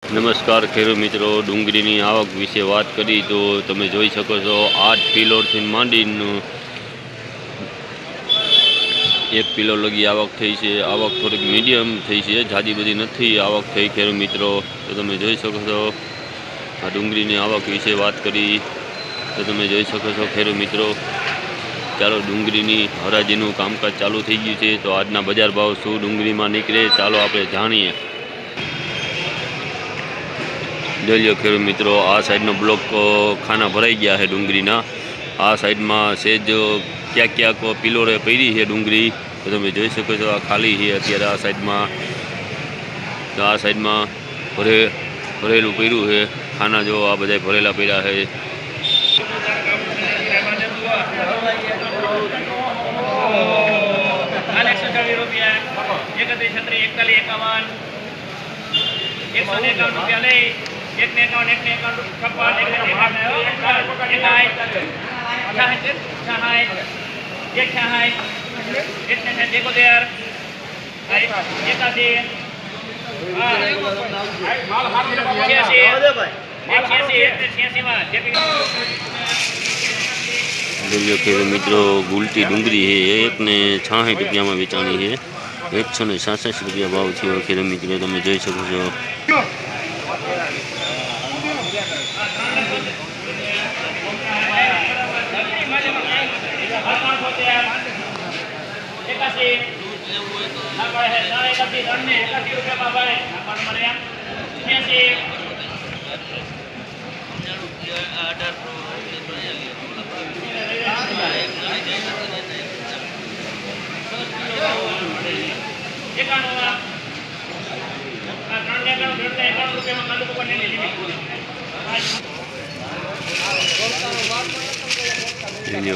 નમસ્કાર ખેડૂત મિત્રો, ડુંગળીની આવક વિશે વાત કરી તો તમે જોઈ શકો છો 8 કિલોથી માંડીને 1 કિલો લગી આવક થઈ છે। આવક થોડીક મીડિયમ થઈ છે, ઝાજી બધી નથી આવક થઈ ખેડૂત મિત્રો। તો તમે જોઈ શકો છો આ ડુંગળીની આવક વિશે વાત કરી તો તમે જોઈ શકો છો ખેડૂત મિત્રો। ચાલો ડુંગળીની હરાજીનું કામકાજ ચાલુ થઈ ગયું છે, તો આજના બજાર ભાવ શું ડુંગળીમાં નીકળે ચાલો આપણે જાણીએ। જોઈ લો ખેડૂત મિત્રો, આ સાઈડનો બ્લોક ખાના ભરાઈ ગયા છે ડુંગળીના। આ સાઈડમાં સેજ ક્યાંક ક્યાંક પિલોરે પડી છે ડુંગળી, તો તમે જોઈ શકો છો આ ખાલી છે અત્યારે આ સાઈડમાં। તો આ સાઈડમાં ભરેલું પડ્યું છે ખાના, જો આ બધા ભરેલા પડ્યા છે। एक ने 51 एक ने 56 एक ने મિત્રો ગુલટી ડુંગળી है 1 ने 66 રૂપિયામાં વેચાણી है। 166 રૂપિયા ભાવ થયો ખેડૂત મિત્રો, તમે જોઈ શકો છો।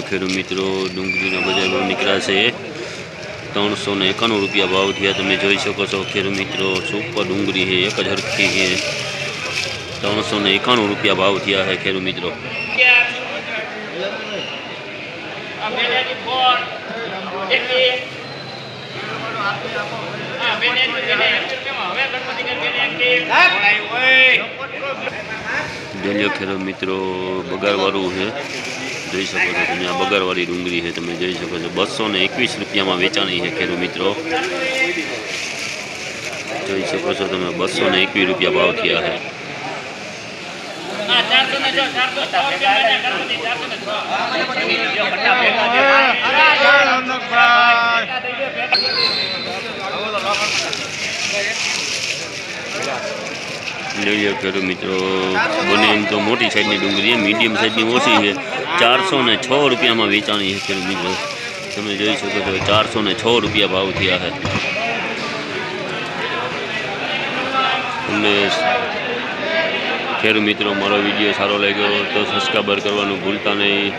ખેડૂત મિત્રો ડુંગળીના બજાર ભાવ નીકળ્યા છે 391 રૂપિયા ભાવ થયા, તમે જોઈ શકો છો ખેડૂત મિત્રો। સુપર ડુંગળી છે, એક જ હરખી છે, 391 રૂપિયા ભાવ થયા છે ખેડૂત મિત્રો। જોઈ ખેડૂત મિત્રો બગારવાળું છે, જોઈ શકો છો તમે। આ બગારવાળી ડુંગળી છે, તમે જોઈ શકો છો 221 રૂપિયામાં વેચાણી છે ખેડૂત મિત્રો। જોઈ શકો છો તમે 221 રૂપિયા ભાવ થયા છે। જોઈએ ખેડૂત મિત્રો, બને એમ તો મોટી સાઈડની ડુંગળી, મીડિયમ સાઈડની ઓછી છે। 406 રૂપિયામાં વેચાણી છે ખેડૂત મિત્રો, તમે જોઈ શકો છો 406 રૂપિયા ભાવ થયા છે। તમને ખેડૂત મિત્રો મારો વિડીયો સારો લાગ્યો તો સબસ્ક્રાઈબર કરવાનું ભૂલતા નહીં।